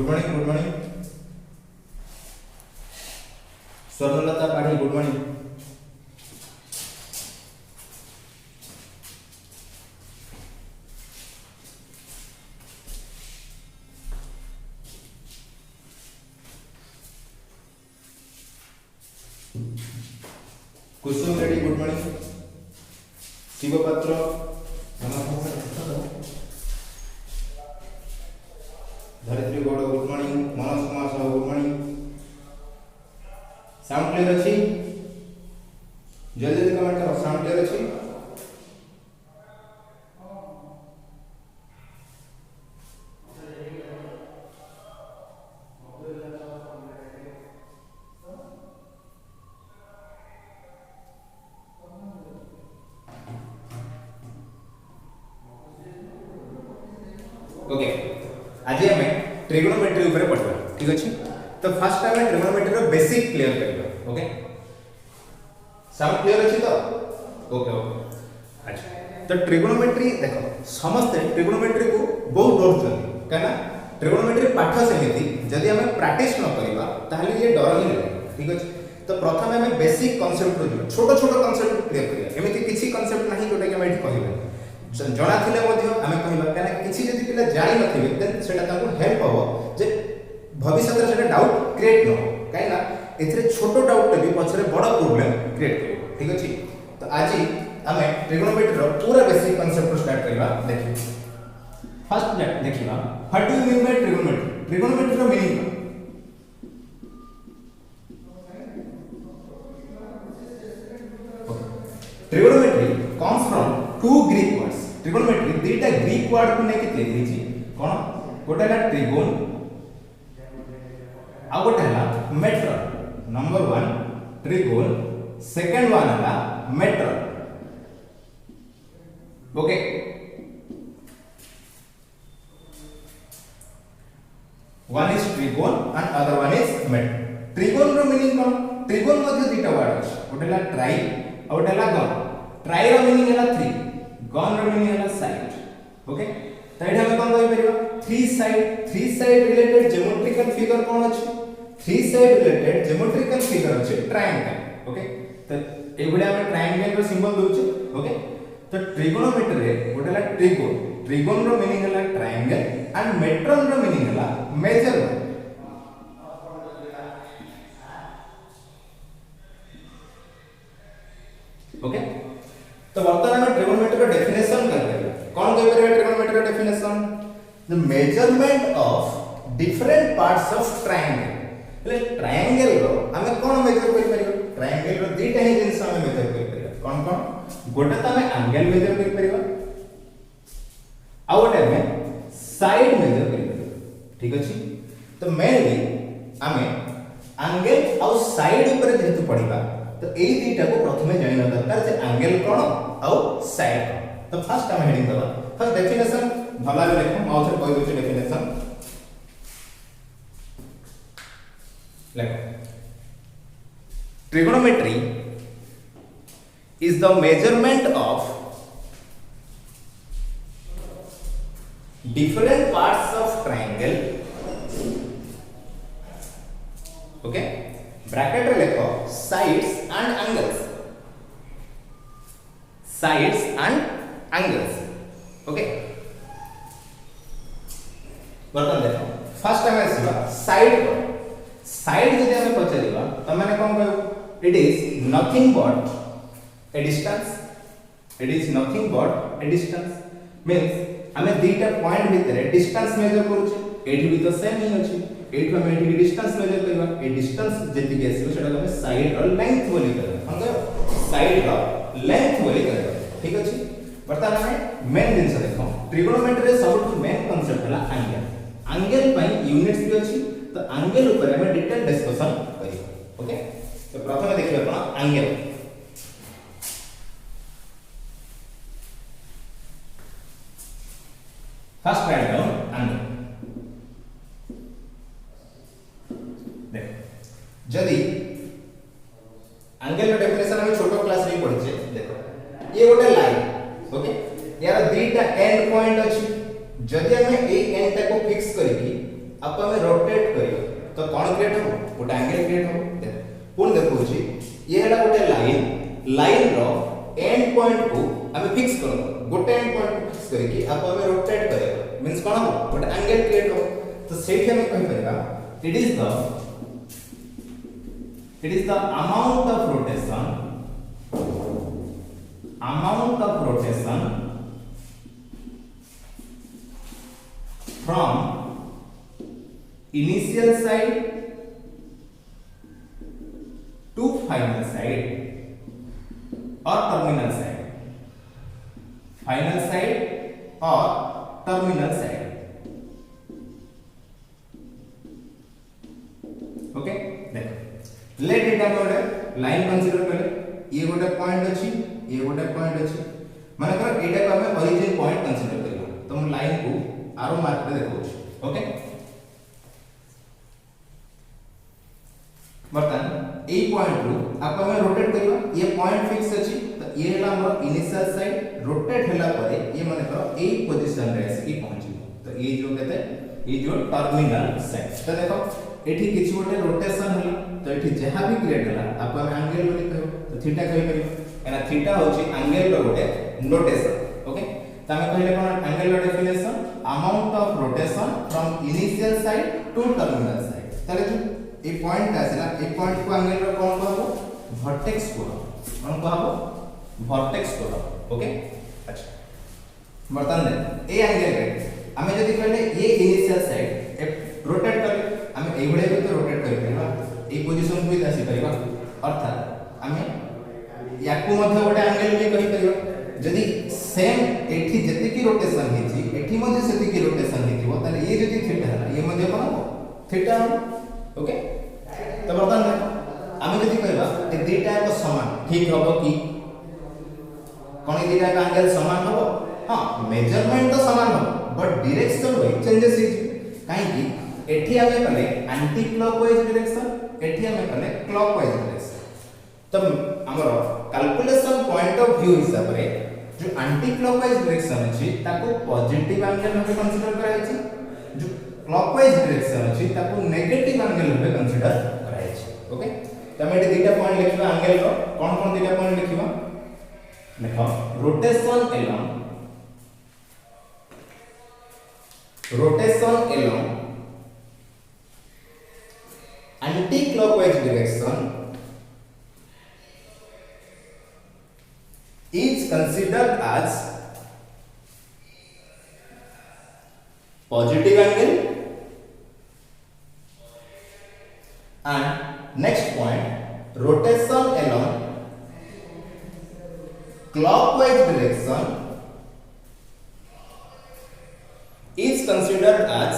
Good morning Swarnalata Padhi good morning. Kusum Reddy good morning. Shibapatra Dharitri Gaud good morning. Manoj Kumar Sahu good morning. Sound clear अच्छी? जल्दी जल्दी comment करो, sound clear अच्छी? ओके आज हमें ट्रिगोनोमेट्री ऊपर पढ़वा, ठीक अछि? तो फर्स्ट टाइम ट्रिगोनोमेट्री रो बेसिक क्लियर करबा। ओके साउंड क्लियर अछि तो? ओके अच्छा तो ट्रिगोनोमेट्री देखो समस्त ट्रिगोनोमेट्री को बहुत डर छथि काना ट्रिगोनोमेट्री पाठ सेमिति जदि हमें प्रैक्टिस न करबा ताहले ये डर ही रहबा, ठीक अछि? तो प्रथम हमें बेसिक कांसेप्ट रो छोटो छोटो कांसेप्ट क्लियर करिया। एमिति किछि कांसेप्ट नाही जोटा कि हम एठी कहबे जणा थिले मध्ये आमे कहबा काना किछि जदि पिला जानि नथिबे देन सेटा ताको हेल्प हो जे भविष्य में सेटा डाउट क्रिएट न हो काइना एथरे छोटो डाउट भी पछरे बड़ प्रॉब्लम क्रिएट करे, ठीक अछि? तो आज हमें ट्रिगोनोमेट्री रो पूरा बेसिक कांसेप्ट स्टार्ट करबा। देखिए फर्स्ट देखिबा what do you mean by trigonometry? Trigonometry रो meaning trigonometry comes from two Greek words. Trigonometry दुईटा ग्रीक वर्ड को लेके तैयारी होईची कोन गोटा है ट्रिगोन आ गोटा है metron. Number 1 trigon, second one है metron. Okay one is trigon and other one is metron. Trigon रो मीनिंग कोन? ट्रिगोन मध्ये दुईटा वर्ड अछि, गोटा है ट्राई आ गोटा है गन। ट्राई रो मीनिंग है 3, गन रो मीनिंग है साइड। ओके तो एटा हम कोन कहि परिबा 3 साइड रिलेटेड ज्योमेट्रिकल फिगर कोन अछि? 3 साइड रिलेटेड ज्योमेट्रिकल फिगर अछि ट्रायंगल। ओके तो एगुडा हम ट्रायंगल रो सिंबल दोछु। ओके तो ट्रिगोनोमेट्री रे गोटा है ट्रिगोन। ट्रिगोन रो मीनिंग है ट्रायंगल एंड मेट्रन रो मीनिंग है मेजरमेंट। ओके तो वर्तमान में ट्रिगोनोमेट्री का डेफिनेशन कर रहे हैं। कौन कह रहे हैं ट्रिगोनोमेट्री का definition? The measurement of different parts of triangle. એટલે ટ્રાયંગલ रो हमें कोन मेजर कर परिबा? ट्रायंगल रो दीटा ही जिंस हमें मेजर कर परिबा। कोन कोन? गोटा त हमें एंगल मेजर कर परिबा आ गोटा हमें साइड मेजर कर परिबा, ठीक अछि? तो मेनली हमें एंगल और साइड ऊपर जेतु पढिबा तो एई दीटा को प्रथमे जानिना दरकार जे एंगल कोन और साइड कोन। तो फर्स्ट हम हेडिंग दबा फर्स्ट डेफिनेशन भला रे देखो आउथर कहि दोछ डेफिनेशन लेखो trigonometry is the measurement of different parts of triangle. Okay bracket रे लिखो sides and angles, sides and angles. Okay बर्तन देखो फर्स्ट टाइम आसीबा साइड को साइड जदि हम पचरिबा त माने कोन कहू? It is nothing but a distance. It is nothing but a distance means हमें दीटा पॉइंट भितरे डिस्टेंस मेजर करूचे एठी भी तो सेम ही अछि एठी हम एठी डिस्टेंस मेजर करबा ए डिस्टेंस जति के आसीबो सेटा हमें साइड और लेंथ बोली करबा हम साइड और लेंथ बोली करबा, ठीक अछि? वर्तमान हमें मेन जिंस देखो ट्रिगोनोमेट्री रे सबटु मेन कांसेप्ट हला एंगल। एंगल पई यूनिट्स भी अछि तो एंगल ऊपर हमें डिटेल डिस्कशन करिबा। ओके तो प्रथम देखिबा कोन angle. First write down angle देखो जदि एंगल रो डेफिनेशन हम छोटो क्लास रे पढिछे। देखो ये गोटे लाइन, ओके यार दुईटा एंड पॉइंट अछि जदि हमें ए एंड को फिक्स करिकी आप हमें कौन क्रिएट हो गोटे एंगल क्रिएट हो देख पुन देखो छी ये हला गोटे लाइन रो एंड पॉइंट को हमें फिक्स करो गोटे एंड पॉइंट को फिक्स करके आप हमें रोटेट करे मींस कोन हो गोटे एंगल क्रिएट हो तो सेठी हमें कहि परिबा it is the amount of rotation from initial side to final side or terminal side or terminal side okay देखो लेट एटा गोटे लाइन कंसीडर करे ये गोटे पॉइंट अछि ये गोटे पॉइंट अछि माने कर एटा को हमें ओरिजिन पॉइंट कंसीडर करियो तो हम लाइन को आरो मार्क पे देखो ओके बर्तन ए पॉइंट को आप हमें रोटेट करियो ये पॉइंट फिक्स अछि तो ये हला हमर इनिशियल साइड रोटेट हला परे ये माने कर ए पोजीशन रे आसी पहुंची तो ये जो कहते ये जो टर्मिनल साइड तो देखो एठी किछि गोटे रोटेशन हला तो एठी जहां भी क्रिएट हला आप हम एंगल बोली कहू तो थीटा कहि परियो एना थीटा होची एंगल रो गोटे नोटेशन ओके त हम कहले कोन एंगल रो definition amount of rotation from initial side to terminal side ताले जो ए पॉइंट आसेला ए पॉइंट को एंगल रो कोन कहबो वर्टेक्स कोन कहबो वर्टेक्स कोन ओके अच्छा बर्तन दे ए एंगल रे हमें जदी कहले ये इनिशियल साइड रोटेट करे हमें एई भले तो रोटेट कर परिबा ए पोजीशन को आसी परिबा अर्थात हमें याकू मध्ये गोटे एंगल भी कहि परिबा जदी सेम एठी जति की रोटेशन हेची एठी मध्ये सेति की रोटेशन हेतिबो ताले ये जदी थीटा हला ये मध्ये कोन हो थीटा ओके तो बर्तन हमें जदी कहबा ए दुईटा को समान ठीक हबो की कोन ए दुईटा का एंगल समान हबो हां मेजरमेंट तो समान हबो बट डायरेक्शन वाइज चेंजेस हेची काहे की एठी हमें कले एंटी क्लॉकवाइज डायरेक्शन एठी हमें कले क्लॉकवाइज डायरेक्शन तो हमरो कैलकुलेशन पॉइंट ऑफ व्यू हिसाब रे जो एंटी क्लॉकवाइज डायरेक्शन अछि ताको पॉजिटिव एंगल में कंसीडर कराय छी जो क्लॉकवाइज डायरेक्शन अछि ताको नेगेटिव एंगल में कंसीडर कराय छी ओके तो हम एठी दुईटा पॉइंट लिखबा एंगल रो कोन दुईटा पॉइंट लिखबा देखो rotation along anti-clockwise direction is considered as positive angle and next point rotation along clockwise direction is considered as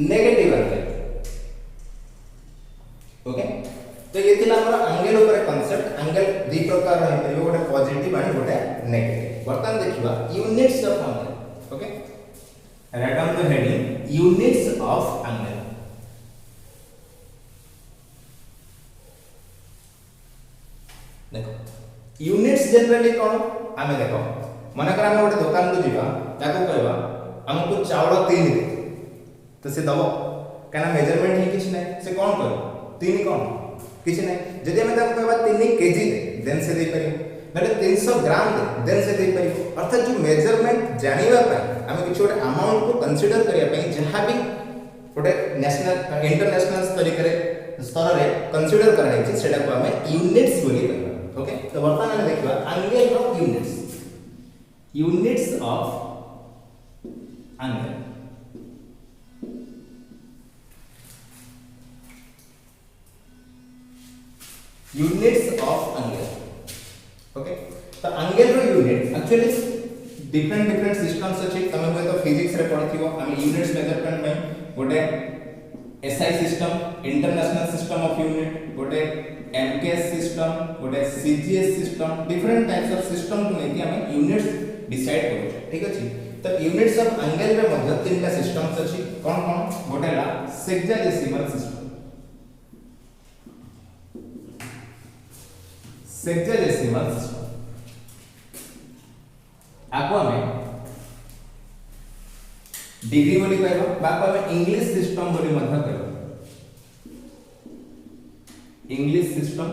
negative angle okay तो ये थिला हमर एंगल ऊपर कांसेप्ट एंगल दी प्रकार रही परियो गोटे पॉजिटिव आणि गोटे नेगेटिव वर्तमान देखिबा units of angle okay write down the heading units of angle देखो यूनिट्स जनरली कोन आमे देखो मनकर हम गोटे दुकान को जीवा ताको कहबा हमको चावल 3 दे तो से दबो काना मेजरमेंट ही किछ नै से कोन कर 3 कोन किछ नै जदि हम ताको कहबा 3 केजी दे देन से दे परियो नले 300 ग्राम दे देन से दे परियो अर्थात जो मेजरमेंट जानिबा पय हम किछ गोटे अमाउंट को कंसीडर करिया पय जहां भी गोटे नेशनल इंटरनेशनल स्तर रे कंसीडर करा छै सेटा को हमें यूनिट्स बोली कहबा ओके तो वर्तमान हम देखबा angle of units of angle units of angle okay तो एंगल रो यूनिट एक्चुअली डिफरेंट सिस्टम्स अछि तमे होय तो फिजिक्स रे पढथिबो हम यूनिट्स मेजरमेंट में गोटे SI system international system of unit गोटे एमकेएस सिस्टम गोटे CGS system different types of system को लेके हम यूनिट्स डिसाइड करू ठीक अछि तो यूनिट्स ऑफ एंगल रे मध्य तीनटा सिस्टम्स अछि कोन कोन गोटे ला सेक्साडेसिमल सिस्टम सेक्साडेसिमल सिस्टम आको हमें डिग्री बोली कहबा बाको हम इंग्लिश सिस्टम बोली मध्य कहबा इंग्लिश सिस्टम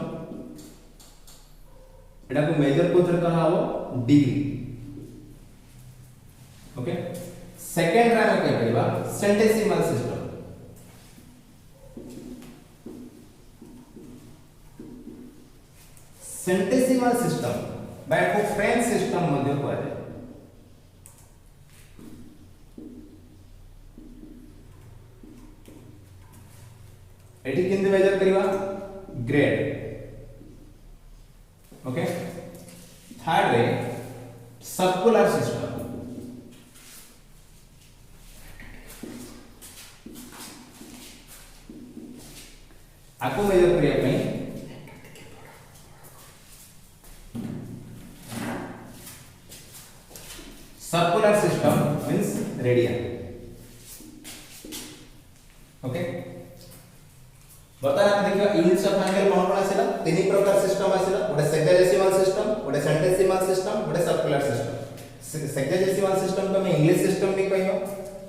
एटा को मेजर कोथर करा हो डिग्री ओके सेकंड रा में कह परिबा सेंटेसिमल सिस्टम सेंटेसिमल सिस्टम बाय को फ्रेंच सिस्टम मध्य कहबा एटी किंद मेजर करिवा ग्रेड ओके थर्ड रे सर्कुलर सिस्टम आपको मेजर करिया पई circular system means radian okay बता देखियो यूनिट्स ऑफ एंगल कोन कोन आसिला तीन प्रकार सिस्टम आसिला गोटे सेक्साडेसिमल सिस्टम गोटे सेंटेसिमल सिस्टम गोटे सर्कुलर सिस्टम सेक्साडेसिमल सिस्टम को हम इंग्लिश सिस्टम भी कहयो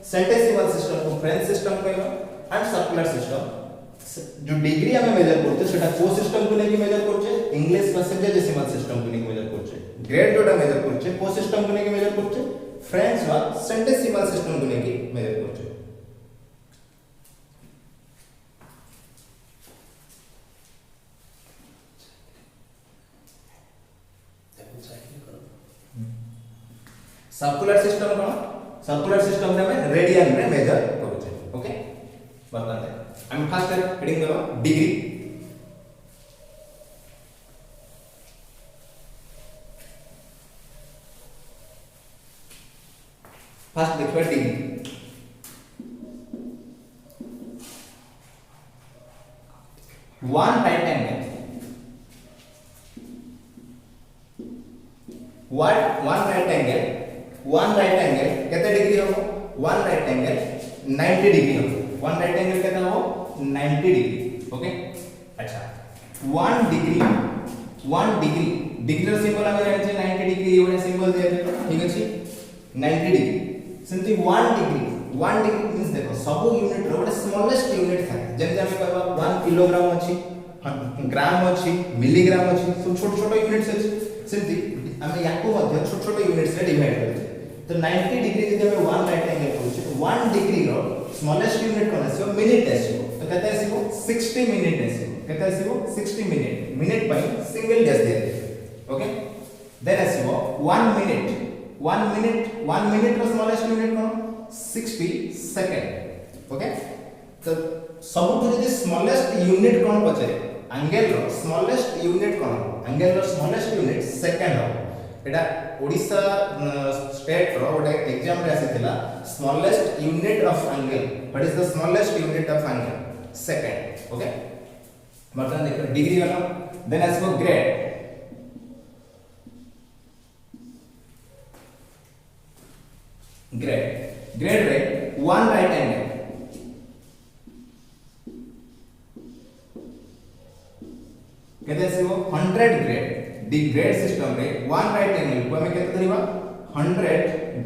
सेंटेसिमल सिस्टम को फ्रेंच सिस्टम कहयो एंड सर्कुलर सिस्टम जो डिग्री हमें मेजर करते सेटा को सिस्टम को लेके मेजर करछे इंग्लिश का सेक्साडेसिमल सिस्टम को लेके मेजर करछे ग्रेड जोटा मेजर करछे को सिस्टम को लेके मेजर करछे फ्रेंच वा सेंटेसिमल सिस्टम को लेके मेजर करछे सर्कुलर सिस्टम कोन सर्कुलर सिस्टम रे में रेडियन रे मेजर करूछे ओके बताते हम फर्स्ट हेडिंग देबा डिग्री फर्स्ट देखबा degree one right angle one right angle केते डिग्री हो वन राइट एंगल 90 डिग्री हो वन राइट एंगल केते हो 90 डिग्री ओके अच्छा 1 डिग्री डिग्री रो सिंबल हम जानि 90 डिग्री ओने सिंबल दिया ठीक अछि 90 डिग्री सेंति 1 डिग्री मींस देखो सब यूनिट रो स्मॉलेस्ट यूनिट था जेम हम कहबा 1 किलोग्राम अछि ग्राम अछि मिलीग्राम अछि सब छोट छोट यूनिट्स अछि सेंति हम याको मध्य छोट छोट यूनिट्स रे डिवाइड करते तो 90 डिग्री जब हम 1 राइट एंगल करूछ 1 डिग्री रो स्मॉलेस्ट यूनिट कोन आसीबो मिनिट आसीबो तो केते आसीबो 60 मिनिट आसीबो केते आसीबो 60 मिनिट पई सिंगल डैश दे ओके देन आसीबो 1 मिनिट रो स्मॉलेस्ट यूनिट कोन 60 सेकंड ओके तो सबुठ जदी स्मॉलेस्ट यूनिट कोन पछरे एंगल रो स्मॉलेस्ट यूनिट कोन एंगल रो स्मॉलेस्ट यूनिट सेकंड हो एटा ओडिसा स्टेट रो ओडे एग्जाम रे आसीथिला smallest unit of angle what is the smallest unit of angle second okay मतलब देखो degree वाला then आसबो grade रे 1 right angle केते आसीबो 100 grade D grade system रे 1 right angle को हमें केते धरिबा 100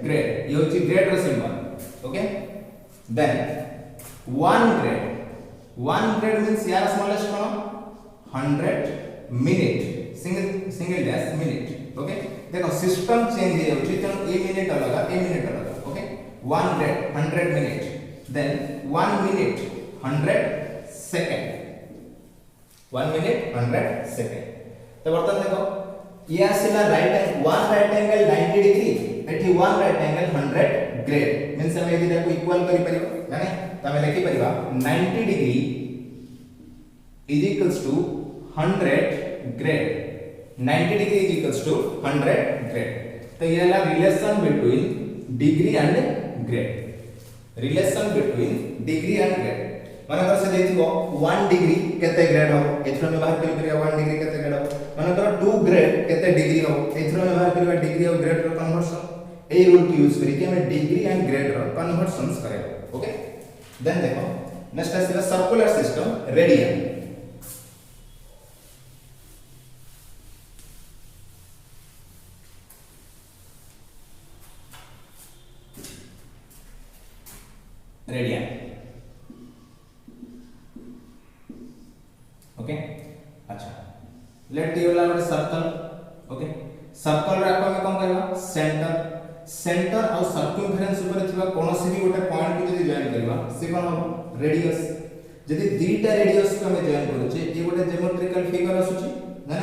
ग्रेड ये होची ग्रेड रो symbol okay then 1 grade means यार स्मॉलेस्ट कोन 100 minute single dash minute okay देखो सिस्टम चेंज हे होची त ए मिनिट अलग okay 1 grade 100 minute then 1 minute 100 second 1 minute 100 second तो बर्तन देखो ये आसिला right angle 1 right angle 90 degree एठी 1 राइट एंगल 100 ग्रेड मींस हम यदि को इक्वल करि परिबो माने त हम लिखि परिबा 90 degree is equals to 100 grade 90 degree is equals to 100 grade तो ये है relation between degree and grade relation between degree and grade माने कर से देखिबो 1 डिग्री केते ग्रेड हो एथरो में बाहर करि परिया 1 डिग्री केते ग्रेड हो माने कर 2 ग्रेड केते डिग्री हो एथरो में बाहर करिवा डिग्री और ग्रेड रो कन्वर्जन ए रूल को यूज करी कि हमें डिग्री एंड ग्रेड रो कन्वर्जन्स करे ओके देन देखो नेक्स्ट है circular system radian radian. Okay अच्छा लेट टी वाला गोटे सर्कल। ओके सर्कल रे आपण कोन करबा सेंटर सेंटर और सर्कमफेरेंस ऊपर थिबा कोनोसी भी गोटे पॉइंट को जदी जॉइन करबा से कोन हो रेडियस। जदी दीटा रेडियस को हम जॉइन करूचे ये गोटे ज्योमेट्रिकल फिगर आसुची ना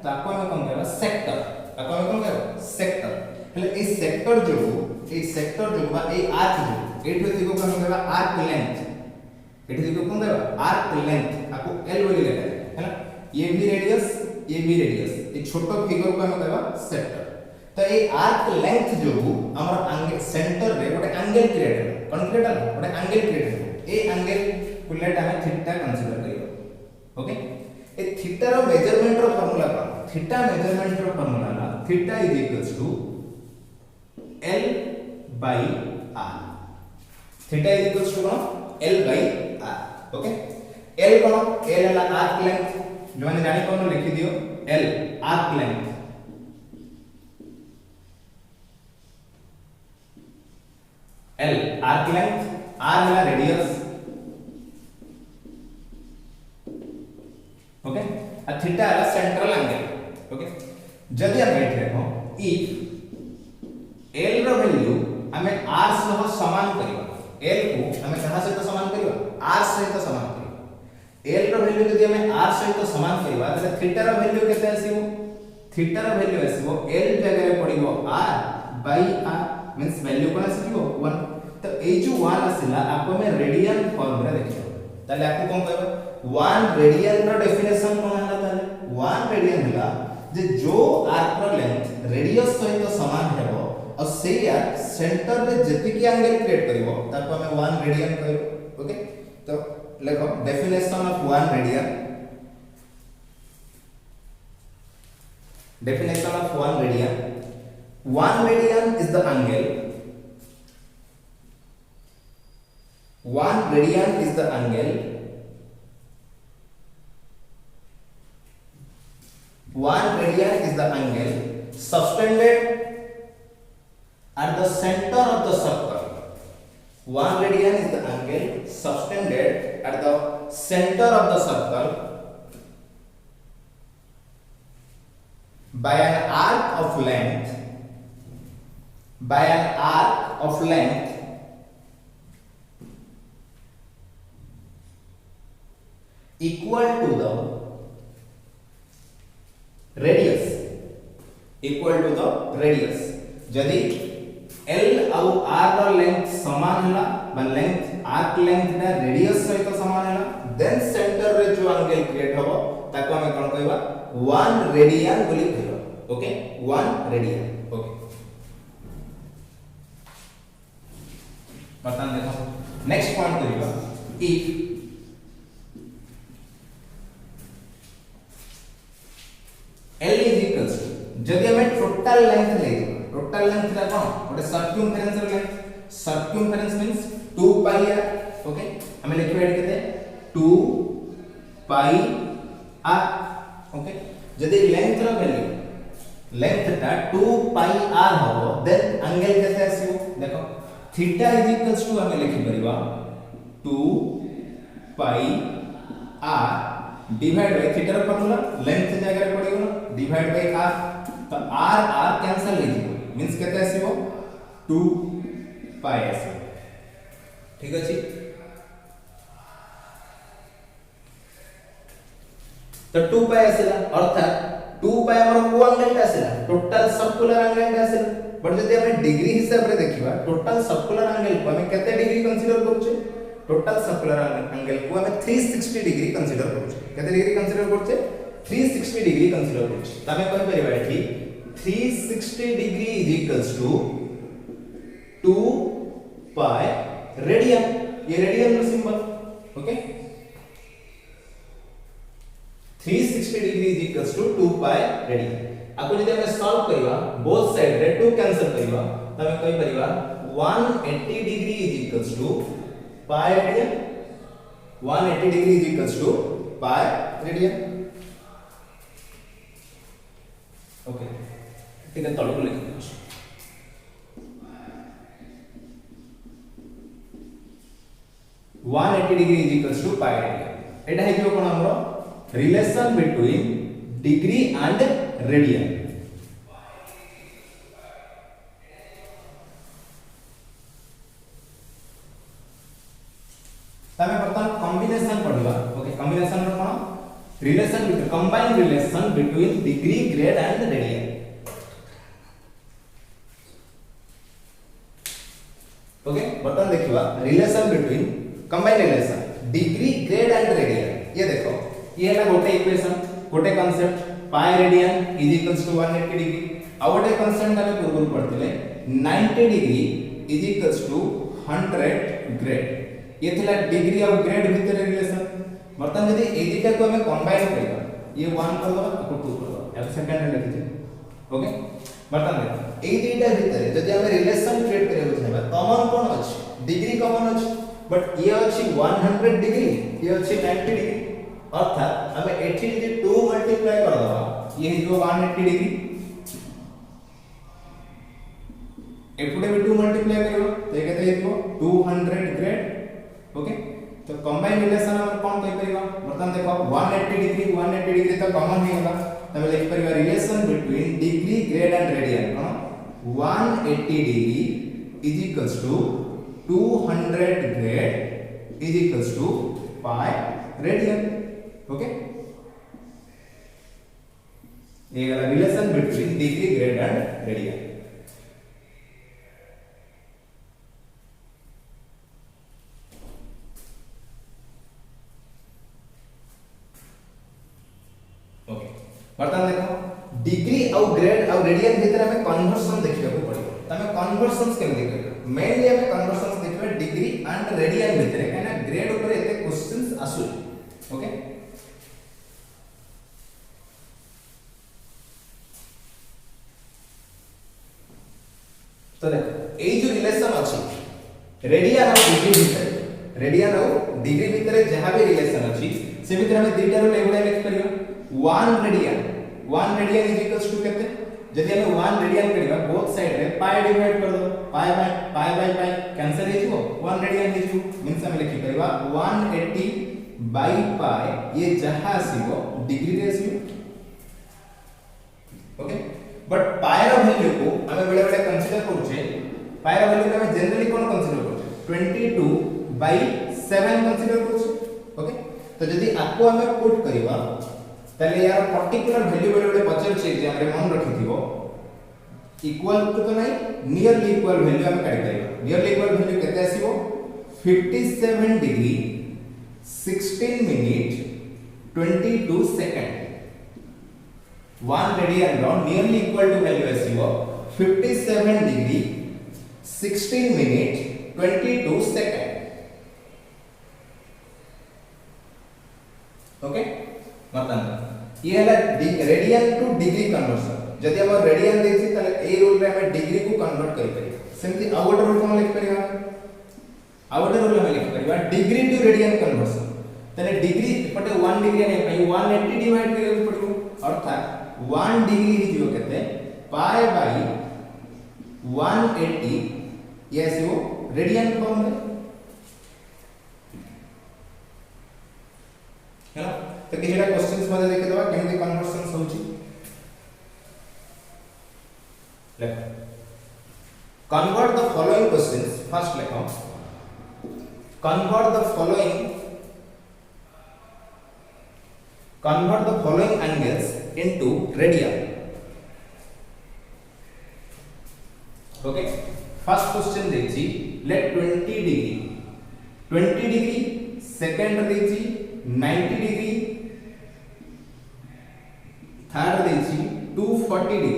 ताको हम कोन करबा सेक्टर। ताको हम कोन करबा सेक्टर। हेले ए सेक्टर जो बा ए आर्क जो एठो दिगो कोन करबा आर्क लेंथ। एठो दिगो कोन करबा आर्क लेंथ आको एल बोली लेखा है ना। ये भी रेडियस ए छोटो फिगर को हम कहबा सेक्टर। तो ए आर्क लेंथ जो हमर एंगल सेंटर रे गोटे एंगल क्रिएट हो कोन क्रिएट हो गोटे एंगल क्रिएट हो। ए एंगल को लेट हम थीटा कंसीडर करियो। ओके ए थीटा रो मेजरमेंट रो फार्मूला कोन थीटा मेजरमेंट रो फार्मूला ना theta is equals to L by R। Theta is equals to कोन L by R। ओके L कोन L है आर्क लेंथ जो मैंने जानी कोन लिखि दियो L arc length. L arc length R है रेडियस। ओके आ थीटा है सेंट्रल एंगल। ओके जदी हम बैठ देखो इफ L रो वैल्यू हमें R सह समान करियो L को हमें कहां से तो समान करियो R सहित समान करियो। L रो वैल्यू जदी हमें R सहित समान करिवा त थीटा रो वैल्यू केते आसीबो थीटा रो वैल्यू आसीबो L जगह रे पडिबो R by R means value कोन आसीबो 1। तो ए जो 1 आसिला आपको में रेडियन फॉर्म रे देखियो ताले आपको कोन कहबो 1 रेडियन रो डेफिनेशन कोन हला ताले 1 रेडियन हला जे जो आर्क रो लेंथ रेडियस सहित समान हेबो और से यार सेंटर रे जति की एंगल क्रिएट करिवो ताको हमें 1 रेडियन कहबो। ओके तो देखो definition of 1 radian. Definition of 1 radian 1 radian is the angle 1 radian is the angle 1 radian is the angle subtended at the center of the circle. 1 radian is the angle subtended at the center of the circle by an arc of length equal to the radius जदि L और R रो length समान हला बा length arc length ना radius सहित समान हला then centre रे जो एंगल क्रिएट होबो ताको हम कोन कहबा 1 रेडियन बोली कहबा। Okay 1 radian. ओके बता देखो नेक्स्ट पॉइंट करिबा if L is equals to जदि हमें टोटल लेंथ ले टोटल लेंथ ला कोन ओटे सर्कमफेरेंस रो length circumference means 2 pi r। Okay हमें लिखबे एड केते 2 पाई r। ओके जदि लेंथ रो वैल्यू लेंथ टा 2 पाई r हो देन एंगल केते आसीबो देखो थीटा इज इक्वल्स टू हमें लिखि परिबा 2 pi r divide by theta रो फार्मूला लेंथ जगह रे पडिगो ना डिवाइड बाय r तो r कैंसिल हो जिवो मींस केते आसीबो 2 पाई आसीबो। ठीक अछि तो 2 पाई आसीला अर्थात 2 पाई हमर को एंगल आसीला टोटल सर्कुलर एंगल आसीला बट जदि हम डिग्री हिसाब रे देखिबा टोटल सर्कुलर एंगल को हम केते डिग्री कंसीडर करूचे टोटल सर्कुलर एंगल को हम 360 डिग्री कंसीडर करूचे केते डिग्री कंसीडर करूचे 360 डिग्री कंसीडर करूचे तमे कहि परिबा एठी 360 degree is equals to 2 pi radian ये रेडियन रो symbol. Okay 360 degree is equals to 2 pi radian. आपको जदि हम सॉल्व करिवा बोथ साइड रे 2 कैंसिल करिवा तमे कहि परिबा 180 degree is equals to pi radian 180 degree is equals to pi radian. Okay ठीक है तळको लिखि दियो 180 degree is equals to pi radian एटा हे जो कोन हमरो relation between degree and radian तमे बर्तन कॉम्बिनेशन पढिबा ओके कॉम्बिनेशन रो कोन relation between combined relation between degree grade and radian okay बर्तन देखिबा relation between combined relation degree grade and radian ये देखो ये है गोटे इक्वेशन गोटे concept pi radian is equals to 180 degree आ गोटे कांसेप्ट हम पूर्व पढ़थिले 90 degree is equals to 100 grade ये थिला डिग्री और ग्रेड भीतर रिलेशन बर्तन यदि ए दिटा को हमें कंबाइन करबा ये 1 करबा और 2 करबा अब सेकंड में लिखि ओके बर्तन देखो ए दिटा भीतर यदि हमें रिलेशन क्रिएट करे बुझाबा कॉमन कोन अछि डिग्री कॉमन अछि बट ये अछि 100 डिग्री ये अछि 90 डिग्री अर्थात हमें एठी यदि 2 मल्टीप्लाई कर दबा ये जो 180 डिग्री एपुडे भी 2 मल्टीप्लाई करियो तो ये केते हेतु 200 ग्रेड ओके तो कंबाइन रिलेशन हम कोन कहि परिबा बर्तन देखो 180 डिग्री तो कॉमन ही होला तमे लिख परिबा relation between degree grade and radian कोन 180 degree is equals to 200 grade is equals to pi radian okay ये वाला relation between degree grade and radian okay बर्तन देखो डिग्री और ग्रेड और रेडियन भीतर हमें कन्वर्जन देखिबा को पड़िबो तमे कन्वर्जन केम देखिबा मेनली हमें कन्वर्जन देखिबा डिग्री एंड रेडियन भीतर काना ग्रेड ऊपर एते क्वेश्चंस आसु ओके तो देखो ए जो रिलेशन अछि रेडियन और डिग्री भीतर जहां भी रिलेशन अछि से भीतर हमें दुईटा रो एगुडा लिख परियो 1 रेडियन इज इक्वल्स टू केते जदि हमें 1 रेडियन करिबा बोथ साइड रे पाई डिवाइड कर दो पाई बाय पाई कैंसिल हे जिवो 1 रेडियन हे जिवो मींस हम लिखि परिबा 180 बाय पाई ये जहां आसीबो डिग्री रे आसीबो ओके बट पाई रो वैल्यू को हमें बेले बेले कंसीडर करूछे पाई रो वैल्यू को हमें जनरली कोन कंसीडर करूछे 22/7 कंसीडर करूछे ओके तो जदि आपको हमें पुट करिबा तले यार पर्टिकुलर वैल्यू बेले पचर छे जे हमरे मन रखिथिबो इक्वल तो नहीं नियरली इक्वल वैल्यू हम काढि परिबा नियरली इक्वल वैल्यू केते आसीबो 57 डिग्री 16 मिनिट 22 सेकंड 1 रेडियन रो नियरली इक्वल टू वैल्यू आसीबो 57 डिग्री 16 मिनिट 22 सेकंड ओके मतलब ये है रेडियन टू डिग्री कन्वर्जन जदि हम रेडियन देछि तले ए रूल रे हम डिग्री को कन्वर्ट करि परिबा सेमति आउटर रूल कोन लिख परिबा आउटर रूल हम लिख परिबा डिग्री टू रेडियन कन्वर्जन तले डिग्री पटे 1 डिग्री नै पई 180 डिवाइड करे पड़िबो अर्थात 1 डिग्री हि जो केते पाई बाय 180 ये आसीबो रेडियन फॉर्म रे है तो किछटा क्वेश्चंस मध्ये देखे दवा केमति कन्वर्जन होउची लेख convert the following questions first lekho convert the following angles into radian okay first question देछि let 20 degree second देछि 90 degree थर्ड देछि 240 डिग्री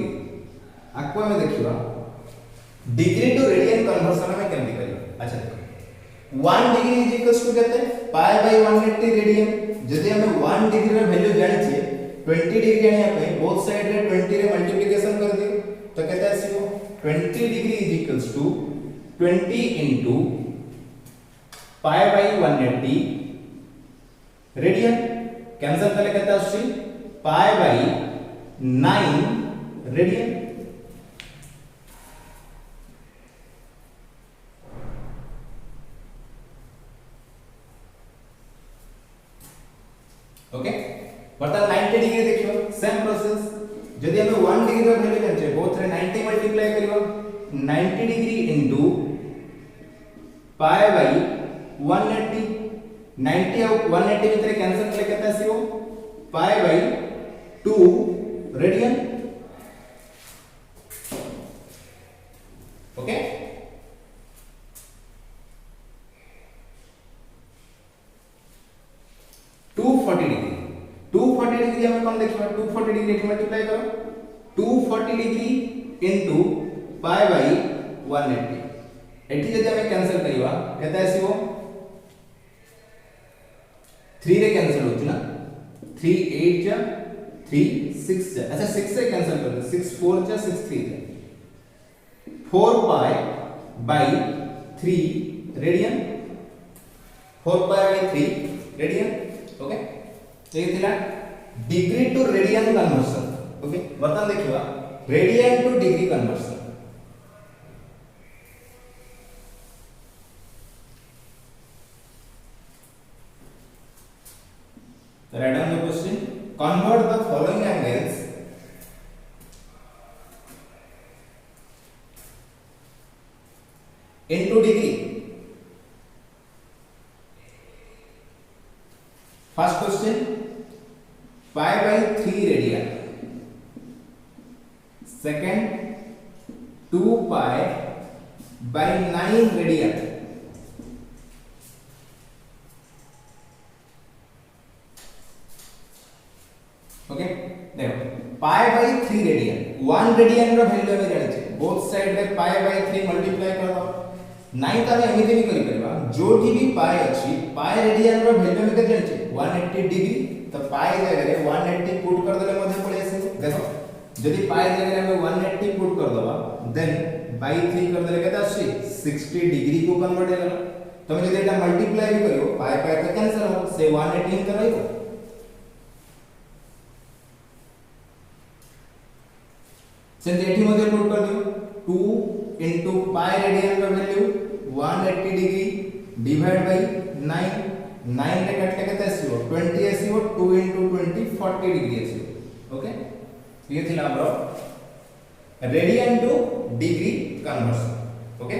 आको हमें देखिबा डिग्री टू रेडियन कन्वर्जन में केमति करियो अच्छा देखो 1 डिग्री इज इक्वल्स टू केते पाई बाय 180 रेडियन जदि हमें 1 डिग्री रे वैल्यू जानि छिए 20 डिग्री जानिया पे बोथ साइड रे 20 रे मल्टीप्लिकेशन कर दियो तो केते आसीबो 20 degree is equals to 20 into pi by 180 radian cancel करले केते आसी पाई बाय 9 रेडियन ओके बर्तमान 90 डिग्री देखियो सेम प्रोसेस जदि हमें 1 डिग्री रो वैल्यू जानचे बोथ रे 90 मल्टीप्लाई करियो 90 डिग्री इनटू पाई बाय 180 90 और 180 भितर कैंसिल कले केता आसीबो pi by 2 radian okay 240 degree 240 degree हमें कौन देखिबा 240 डिग्री एठी मल्टीप्लाई करो 240 डिग्री इनटू पाई बाय 180 एठी जदि हमें कैंसिल करिवा केता आसीबो 3 रे कैंसिल होची ना 3 8 जा 3 6 जा अच्छा 6 से कैंसिल कर दो 6 4 जा 6 3 जा 4 pi by 3 radian 4 pi by 3 radian okay तो ये थिला degree to radian conversion okay बर्तमान देखिबा radian to degree conversion So write down the question. Convert the following angles into degree. First question, pi by 3 radian. Second, 2 pi by 9 radian. Okay देखो pi by 3 radian 1 radian रो value हमें जानि छै both side रे पाई by 3 multiply कर दो नहीं तो हमें एमिति भी करि परबा जोठी भी पाई अछि पाई रेडियन रो वैल्यू हमें के जानि छै 180 डिग्री तो पाई जगह रे 180 पुट कर देले मध्ये पड़े आसे देखो यदि पाई जगह रे हमें 180 पुट कर दबा देन बाय 3 कर देले केता आसी 60 डिग्री को कन्वर्ट हो गेला तमे यदि एटा मल्टीप्लाई भी करियो पाई पाई तो कैंसिल हो से 180 तो रहइबो सेंट एठी मध्ये पुट कर दियो 2 into पाई रेडियन का वैल्यू 180 डिग्री डिवाइड बाय 9 9 रे काटले केते आसीबो 20 आसीबो 2 into 20 40 डिग्री आसीबो ओके ये थिला हमरो radian to degree conversion okay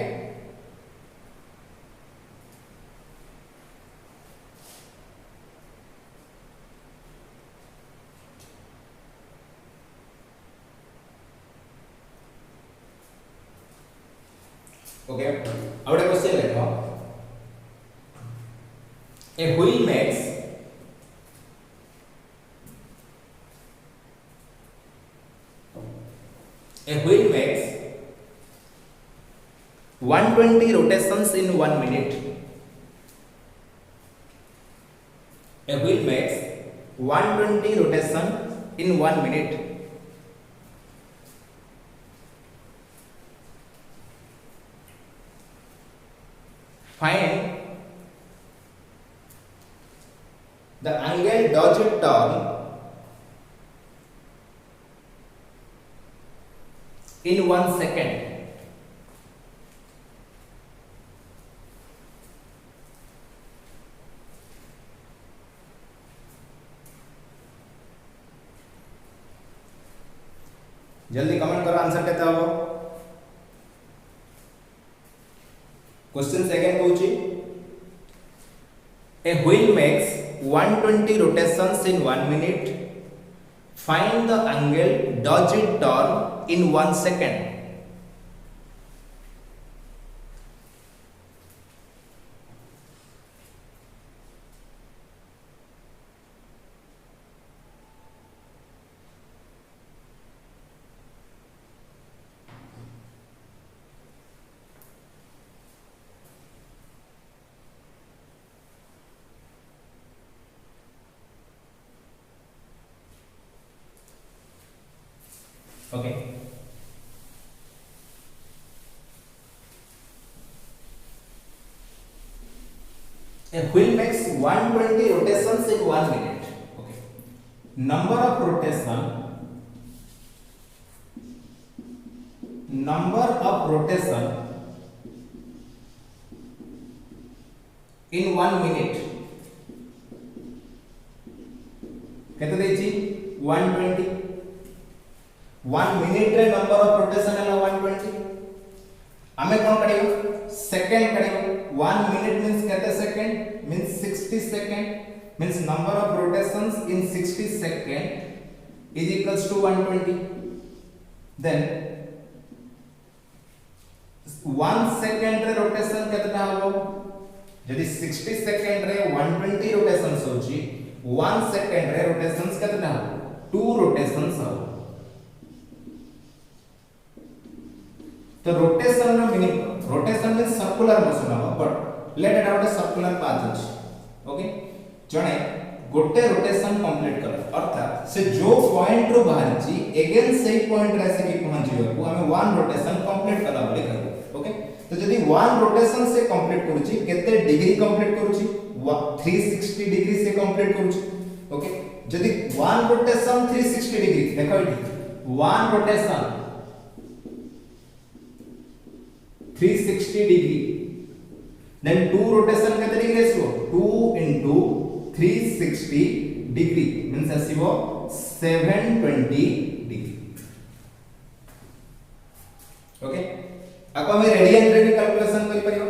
okay अब एक क्वेश्चन देखो a wheel makes a wheel makes 120 rotations in 1 minute. A wheel makes 120 rotations in 1 minute. Find the angle dodged turn in 1 second. जल्दी comment करो answer केता हो question second कहूची a wheel makes 120 rotations in 1 minute. Find the angle dodged turn in 1 second. Okay. A wheel makes 120 rotations in 1 minute. Okay. Number of rotation in 1 minute. 120 1 minute रे number of rotation है 120 हमें कौन करेगा second करेगा 1 minute means कितने second means 60 second means number of rotations in 60 second is equals to 120 then 1 second रे rotation कितना हो यदि 60 सेकंड रे 120 रोटेशंस होची 1 सेकंड रे रोटेशंस कितना हो 2 रोटेशंस हो तो रोटेशन रो meaning rotation means circular motion हो but let it out a circular path अछि ओके जणे गोटे रोटेशन कंप्लीट कर अर्थात से जो पॉइंट रो बाहर छी अगेन सेही पॉइंट रे से की पहुंच जियो हमें 1 रोटेशन कंप्लीट कला बोली कहबो ओके तो जदि 1 रोटेशन से कंप्लीट करूची केते डिग्री कंप्लीट करूची 360 डिग्री से कंप्लीट करूची ओके जदि 1 रोटेशन 360 डिग्री देखो इठी 1 रोटेशन 360 डिग्री देन 2 रोटेशन केते डिग्री आसीबो 2 into 360 डिग्री मींस आसीबो 720 डिग्री ओके अब हमें रेडियन रे भी कैलकुलेशन करि परिबो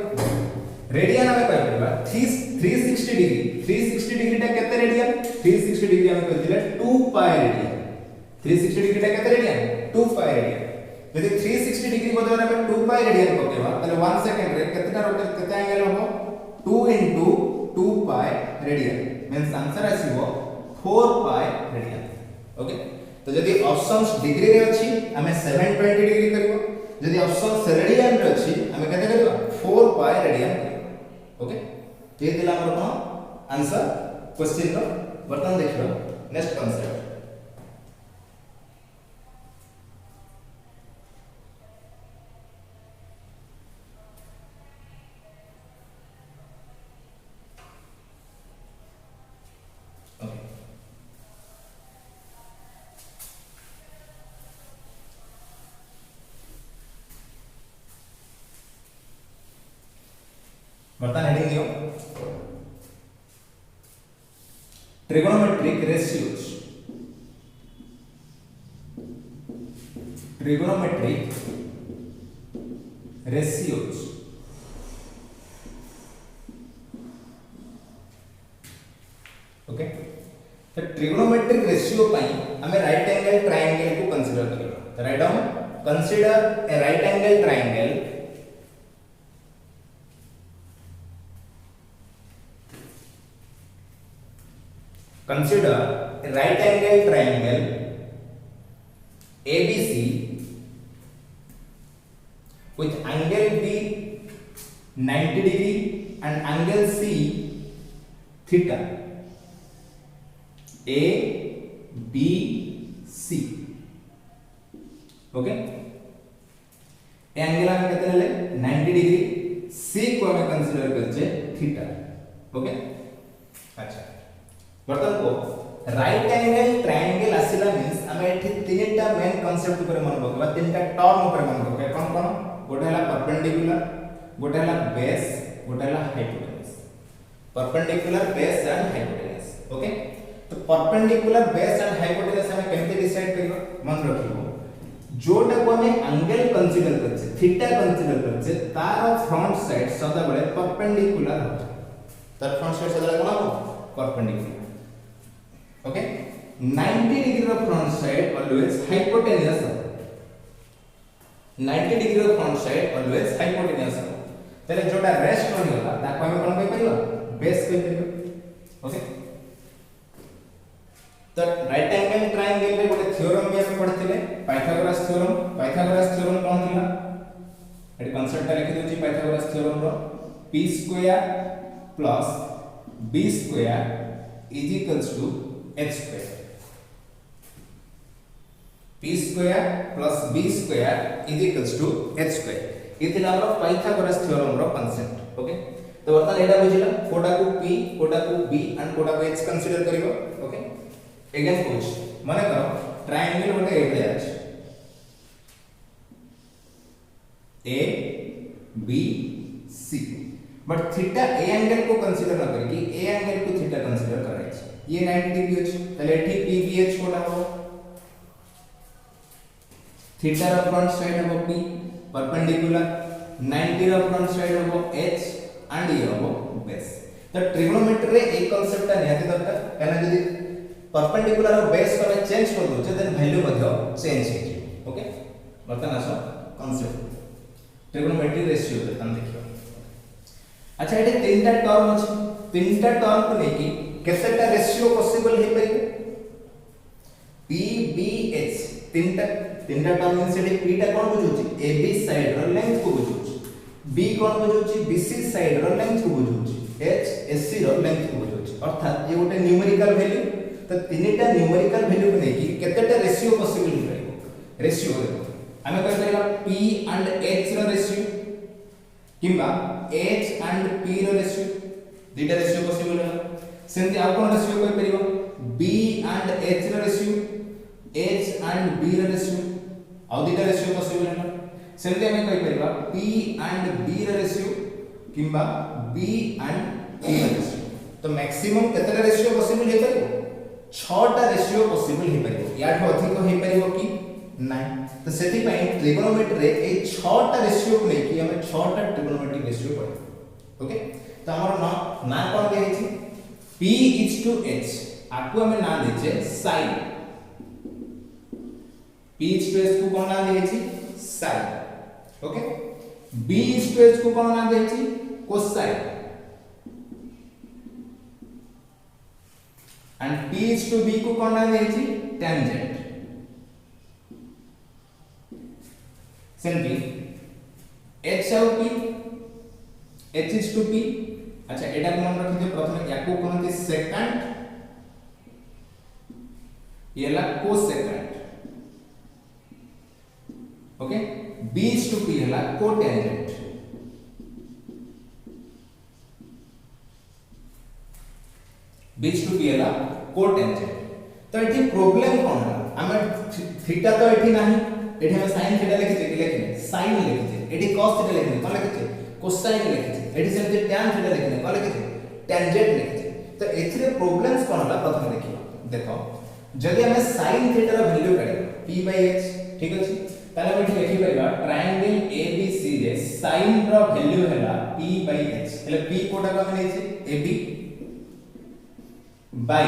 रेडियन हमें कहि परिबा 360 डिग्री टा केते रेडियन 360 डिग्री हमें कहतिले 2 पाई रेडियन 360 डिग्री टा केते रेडियन 2 पाई रेडियन यदि 360 डिग्री बदले हमें 2 पाई रेडियन पकेबा तले 1 सेकंड रे केतना रोटेट केते एंगल हो 2 into 2 pi radian means answer आसीबो 4 पाई रेडियन ओके तो यदि ऑप्शंस डिग्री रे अछि हमें 720 डिग्री करबो यदि ऑप्शन रेडियन रे अछि हमें केते करबो 4 पाई रेडियन ओके ये दिला हमर कोन आंसर क्वेश्चन रो बर्तन देखियो नेक्स्ट कांसेप्ट बर्तन हेडिंग दियो ट्रिगोनोमेट्रिक रेशियोज ओके तो ट्रिगोनोमेट्रिक रेशियो पई हमें राइट एंगल ट्रायंगल को कंसीडर करियो write down consider a right angle triangle consider a right angle triangle ABC with angle B 90 degree and angle C theta A B C okay angle हमें कितने ले 90 degree C को हमें consider करछे theta okay अच्छा बर्तन को right angle triangle आसिला means हमें एठी तीनटा मेन कांसेप्ट ऊपर मन बकवा तीनटा टर्म ऊपर मन बकवा कोन कोन गोटे हला परपेंडिकुलर गोटे हला बेस गोटे हला hypotenuse perpendicular base and hypotenuse okay तो परपेंडिकुलर बेस एंड हाइपोटेनस हमें केमते डिसाइड करियो मन रखिबो जोटा को हमें एंगल कंसीडर करछे थीटा कंसीडर करछे तार फ्रंट साइड सदा बळे परपेंडिकुलर हो तार फ्रंट साइड सदा कोन हो परपेंडिकुलर ओके 90 डिग्री रो front side always hypotenuse 90 degree रो फ्रंट साइड ऑलवेज हाइपोटेन्यूस तले जोटा रेस्ट होनी होला ताको हम कोन कहि परियो बेस कहि परियो ओके तो राइट एंगल ट्रायंगल रे गोटे थ्योरम भी हम पढथिले पाइथागोरस थ्योरम कोन थिला एटी कांसेप्ट लिखि दोची पाइथागोरस थ्योरम रो p square plus b square is equals to h square p square plus b square is equals to h square इति हमर पाइथागोरस थ्योरम रो कांसेप्ट ओके तो वर्तमान एडा बुझिला कोडा को p कोडा को b एंड कोडा को h कंसीडर करिवो ओके अगेन कोच माने करो ट्रायंगल गोटे एडे अछि a b c but theta ए एंगल को कंसीडर न करके ए एंगल को थीटा कंसीडर कराइछ ये 90 डिग्री अछि तले एठी पीबीएच कोला हो थीटा रो फ्रंट साइड हो पी परपेंडिकुलर 90 रो फ्रंट साइड हो एच एंड ये हो बेस तो ट्रिग्नोमेट्री रे एक कांसेप्ट निहाती दरकार काना जदी परपेंडिकुलर और बेस को चेंज कर दो देन वैल्यू मध्ये चेंज हे ओके बर्तन आसो कांसेप्ट ट्रिग्नोमेट्री रेशियो तन देखियो अच्छा एटे तीनटा टर्म अछि तीनटा टर्म को लेके केतेटा रेशियो पॉसिबल हे परिबो p b h तीनटा टर्म मींस एटे p टा कोन बुझुची ab साइड रो लेंथ को बुझुची b कोन बुझुची bc साइड रो लेंथ को बुझुची h sc रो लेंथ को बुझुची अर्थात ये गोटे न्यूमेरिकल वैल्यू तो तीनटा न्यूमेरिकल वैल्यू को लेके केतेटा रेशियो पॉसिबल हे परिबो रेशियो हमें कह देला p एंड h रो रेशियो किंबा h एंड p रो रेशियो दीटा रेशियो पॉसिबल है सेंति आ कोन रेशियो कोइ परिबो b एंड h रो रेशियो h एंड b रो रेशियो आ दीटा रेशियो पॉसिबल है सेंति हमें कहि परिबा p एंड b रो रेशियो किंबा b एंड p रो रेशियो तो मैक्सिमम केतेटा रेशियो पॉसिबल हे परिबो 6टा रेशियो पॉसिबल हे परिबो याठो अधिक हे परिबो कि नहीं तो सेति पई ट्रिग्नोमेट्री रे ए 6टा रेशियो को लेके हमें 6टा ट्रिग्नोमेट्रिक रेशियो पढ़े ओके तो हमर ना कोन दे छै p h आकु हमें ना दे छै sin p h को कोन ना दे छै sin ओके b h को कोन ना दे छै cosine एंड p को कोन ना दे छै tangent सेंटी h और p h is to p अच्छा एटा को मन रखि दे प्रथम याको कोनते सेकंड येला cosecant okay b is to p हला cotangent b is to p हला कोटेंजेंट तो एठी प्रॉब्लम कोन हम थीटा तो एठी नाही एठी हम sin थीटा लिखिते कि लिखिने sin लिखिते एठी cos थीटा लिखिने कोन लिखिते cosine लिखिते एठी सेमते tan थीटा लिखिने कोन लिखिते tangent लिखिते तो एथिरे प्रॉब्लम्स कोन होला प्रथम देखियो देखो जदि हम sin थीटा रो वैल्यू काढे p/h ठीक अछि ताले हम एठी लिखि परिबा ट्रायंगल abc रे sin रो वैल्यू हैला p/h એટલે p कोटा का माने छै ab by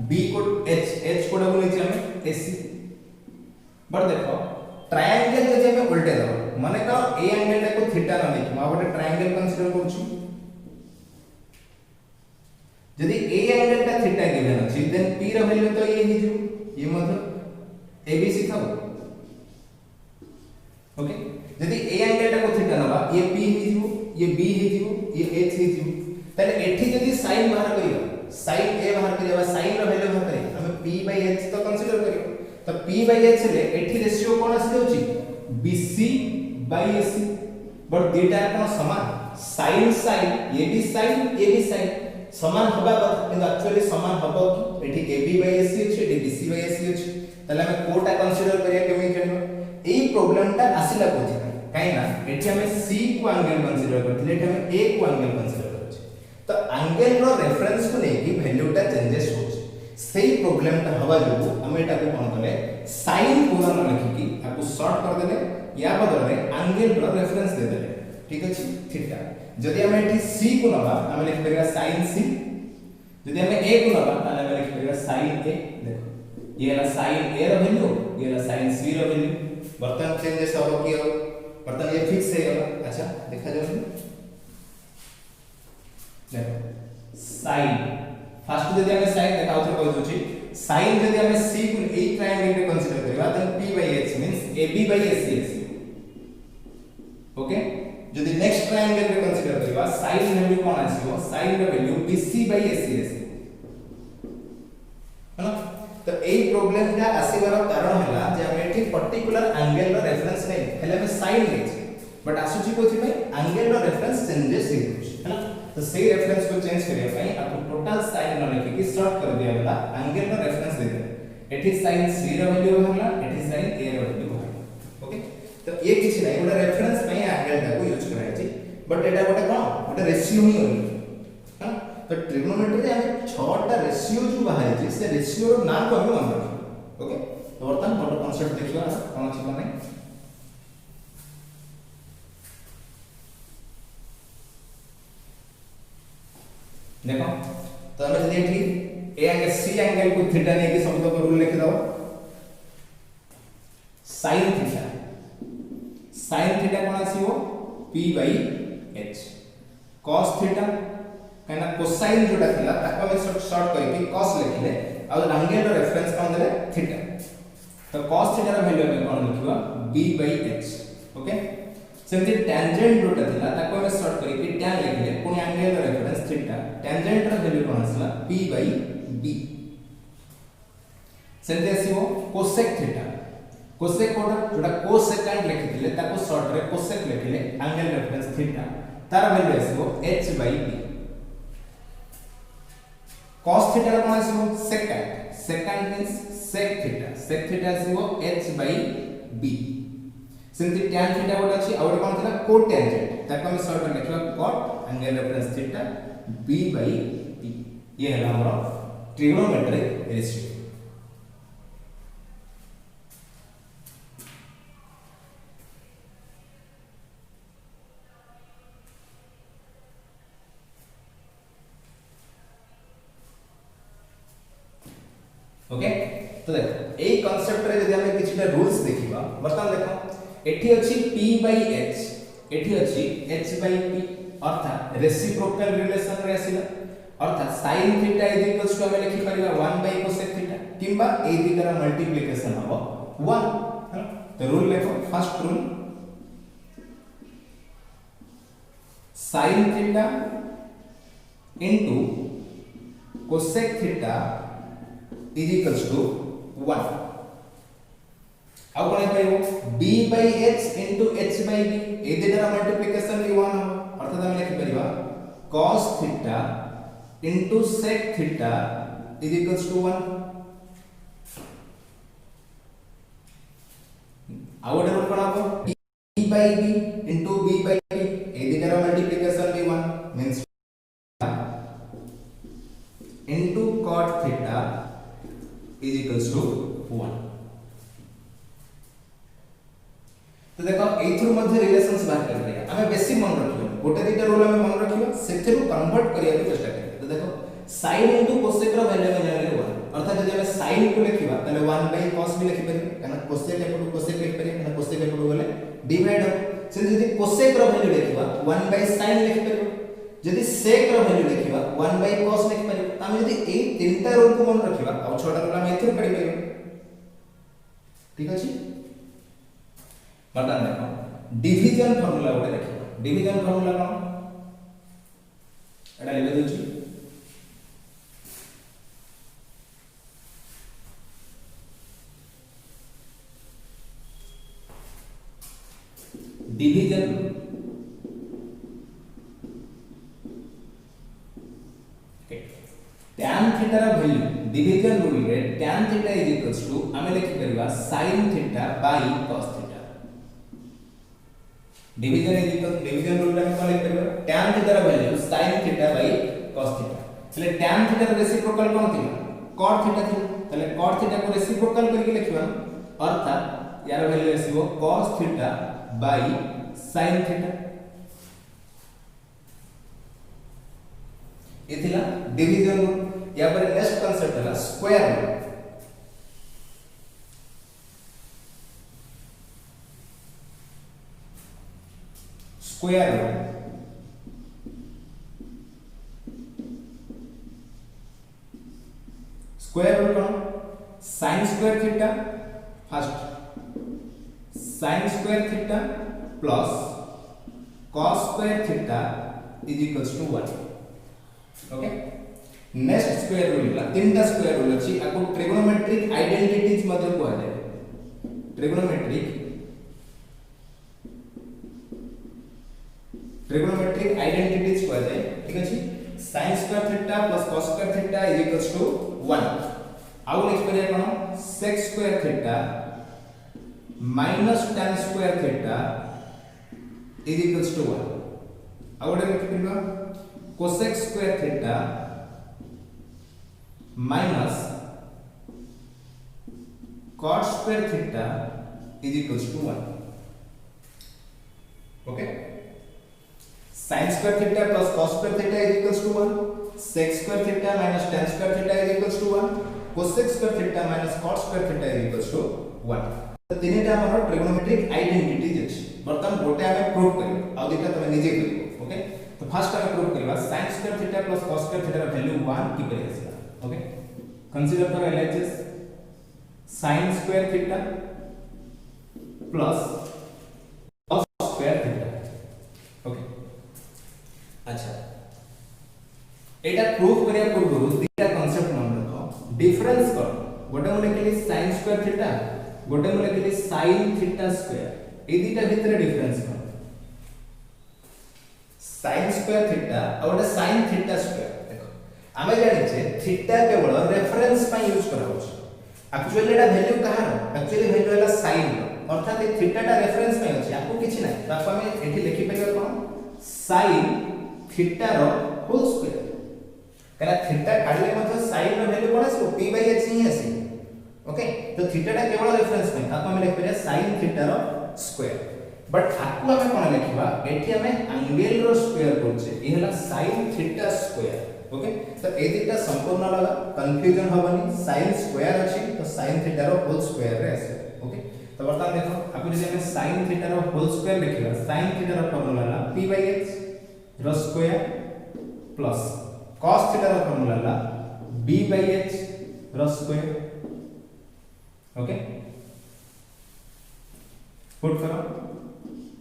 b को h कोटा को लेछि हम ac बट देखो ट्रायंगल जदि हमें उल्टे दो माने का ए एंगल को थीटा न लिखि मा गोटे ट्रायंगल कंसीडर करछु जदि ए एंगल का थीटा गिवन अछि देन p रो वैल्यू तो ये हिजु ये मतलब abc था ओके जदि ए एंगल को थीटा नबा ये p हिजु ये b हिजु ये h हिजु तले एठी जदि sin बाहर करियो sin a बाहर करियो sin रो वैल्यू बाहर करियो हम p/h तो कंसीडर करियो तो p/h रे एठी रेशियो कोन आसी होची bc/ac बट डेटा कोन समान sin ये भी sin समान होबा कथा किंतु एक्चुअली समान होबो कि एठी ab/ac अछि एठी bc/ac अछि तले हम कोटा कंसीडर करिया केमे जणो एई प्रॉब्लमटा आसीला कोथि काई ना एठी हम c को एंगल कंसीडर करथिले एठी हम a को एंगल कंसीडर करछि तो एंगल रो रेफरेंस को लेके वैल्यूटा चेंजेस होछि सेही प्रॉब्लमटा हवा जो हम एटा को कोन कले sin पूरा न लिखि कि आपको शॉर्ट कर देले या बदले एंगल रो रेफरेंस दे देले ठीक अछि थीटा जदि हम एठी c को नबा हम लिख परिबा sin c जदि हम a को नबा ताले हम लिख परिबा sin a देखो ये ला sin a रो वैल्यू ये ला sin c रो वैल्यू बर्तन चेंजेस हो कि बर्तन ये फिक्स है अच्छा देखा जाओ देखो sin फर्स्ट जदि हम sin देखा उथरे कहि दोछि sin जदि हम c को ए ट्रायंगल के कंसीडर करबा then p/h means ab/ac okay जदि नेक्स्ट ट्रायंगल के कंसीडर करबा sin वैल्यू कोन आसीबो sin रो वैल्यू bc/ac है ना तो ए प्रॉब्लम का आसीबार कारण हला जे हम एठी पर्टिकुलर एंगल रो रेफरेंस नै हेले हम sin नै बट आसुची कोथि में एंगल रो रेफरेंस चेंजेस हे है ना तो सही रेफरेंस को चेंज करिया पई आपको टोटल sin न लिखि कि शॉर्ट कर दिया वाला एंगल रो रेफरेंस दे दे एठी sin c रो वैल्यू होला एठी sin a रो वैल्यू होला ओके तो ये किछ नै ओडा रेफरेंस पई एंगल टा को यूज कराय छी बट एटा गोटे कोन गोटे रेशियो ही होनी हां तो ट्रिग्नोमेट्री रे हम 6टा रेशियो जो बाहर छै से रेशियो रो नाम को हम मन रखियो ओके तो वर्तमान बड़ कांसेप्ट देखिबा कोन अछि माने देखो तो हम जदी एठी ए एंगल सी एंगल को थीटा ने के शब्द को रूल लिख दो sin थीटा कोन आसीबो p by h cos theta कहना कोसाइन जोटा थिला ताको हम शॉर्ट करके cos लिखले आ एंगल रो रेफरेंस कोन देले थीटा तो cos थीटा रो वैल्यू हम कोन लिखबा b बाय h ओके सेमति टेंजेंट जोटा थिला ताको हम शॉर्ट करके tan लिखले पुनी एंगल रो रेफरेंस थीटा टेंजेंट रो वैल्यू कोन आसला p बाय b सेमति आसीबो कोसेक थीटा कोसेक कोड जोटा कोसेकेंड लिखिले ताको शॉर्ट रे कोसेक लिखिले एंगल रेफरेंस थीटा तार वैल्यू आसीबो h by b cos theta कोन आसीबो सेकंड मींस sec थीटा आसीबो h बाय b सेमति tan थीटा गोट अछि और कोन थिला कोटेंजेंट ताको हम शॉर्ट में लिखवा cot angle reference theta b by p ये है हमरा ट्रिग्नोमेट्रिक रेशियो ओके तो देखो एई कांसेप्ट रे जदी हम किछटा रूल्स देखिबा वर्तमान देखो एठी अछि p बाय h एठी अछि h बाय p अर्थात रेसिप्रोकल रिलेशन रे आसीला अर्थात sin theta is equals to हम लिखि परिबा 1 बाय cosec थीटा किंबा ए दिगरा मल्टीप्लिकेशन हबो 1 तो रूल देखो first rule sin theta into cosec theta is equals to 1 अब कोन पाइबो b by h into h by b ए देरा मल्टीप्लिकेशन भी 1 अर्थात हम लिख परिबा cos theta into sec theta is equals to 1 out rule कोन आबो b by b into b by b ए देरा मल्टीप्लिकेशन भी 1 means into cot theta is equals to 1 तो देखो एथुर मध्ये रिलेशंस बात कर लिया हमें बेसिक मन रखियो गोटे दिटा रूल हमें मन रखियो सेथरु कन्वर्ट करिया के चेष्टा करिया तो देखो sin into cosec रो वैल्यू में जाने 1 अर्थात जब हमें sin को लिखिबा तले 1 by cos भी लिखि परिबे काना cosec एपटु cosec लिखि परिबे काना cosec एपटु बोले डिवाइड से जदी cosec रो वैल्यू लिखिबा 1 by sin लिखि परिबे जदी sec रो वैल्यू लिखिबा 1 by cos लिखि परिबे हम जदी ए तीनटा रूल को मन रखिबा आ छोटा रूल हम एथुर पढि परिबे ठीक अछि बता देखो डिवीजन फार्मूला गोटे देखिबा डिवीजन फार्मूला कोन एटा लिखि दउची डिवीजन tan थीटा रा वैल्यू डिवीजन रूल रे tan theta is equals to हमें लिखि परिबा sin theta by cos theta division is equal division rule रे हम कोन लिखि परिबा tan थीटा रा value sin theta by cos theta तले tan थीटा रा रेसिप्रोकल कोन थिला cot थीटा थिला तले cot थीटा को रेसिप्रोकल करके लिखिबा अर्थात यार वैल्यू आसीबो cos theta by sin theta इथिला डिवीजन रूल या पर नेक्स्ट कांसेप्ट है square rule square rule square rule कौन sin square theta first sin square theta plus cos square theta is equals to 1 okay next square rule ला तीनटा square rule अछि आको trigonometric identities मध्ये को आले ट्रिगोनोमेट्रिक आइडेंटिटीज को आले ठीक अछि sin square theta plus cos square theta is equals to 1 आउ नेक्स्ट करिया कोन sec square theta minus tan square theta is equals to 1 आउट लिख परिबा cosec square theta minus cot square theta is equals to 1. Okay, sin square theta plus cos square theta is equals to 1, sec square theta minus tan square theta is equals to 1, cosec square theta minus cot square theta is equals to 1. तो तीनटा हमर trigonometric identities अछि बर्तन गोटे हमें prove करियो आ दुटा तमे निजे करियो. ओके, तो फर्स्ट हमें प्रूव करबा sin square theta plus cos square theta रा वैल्यू 1 की करे आसीला. ओके, कंसीडर करो LHS sin square theta plus cos square theta. Okay, अच्छा एटा प्रूव करिया पूर्व दुटा कांसेप्ट मन रखो. डिफरेंस कर गोटे मन के लिए sin square theta गोटे मन के लिए sin theta square. ए दुटा भीतर डिफरेंस कर sin square theta और गोटे sin theta square. देखो आमे जानि छे थीटा केवल रेफरेंस पय यूज करा होछ. एक्चुअली एटा वैल्यू कहार एक्चुअली वैल्यू हैला sin अर्थात ए थीटा टा रेफरेंस पय अछि आपको किछि नै ताको हमें एठी लिखि परिबा कोन sin थीटा रो होल स्क्वायर. करा थीटा काढले मतलब sin रो वैल्यू कोन आसी p/h ही आसी. ओके, तो थीटा टा केवल रेफरेंस पय ताको हमें लिखि परिया sin थीटा रो स्क्वायर. बट आकु हमें कोन लिखिबा एठी हमें एंगल रो स्क्वायर करछे ए हला sin थीटा स्क्वायर. ओके, तो ए दिटा संपूर्ण लगा कंफ्यूजन होबनी. sin स्क्वायर अछि तो sin थीटा रो होल स्क्वायर रे आसे. ओके, तो बता देखो आपन जे हमें sin थीटा रो होल स्क्वायर लिखिबा sin थीटा रो फार्मूला ला p/h रो स्क्वायर प्लस cos थीटा रो फार्मूला ला b/h रो स्क्वायर. ओके, पुट करो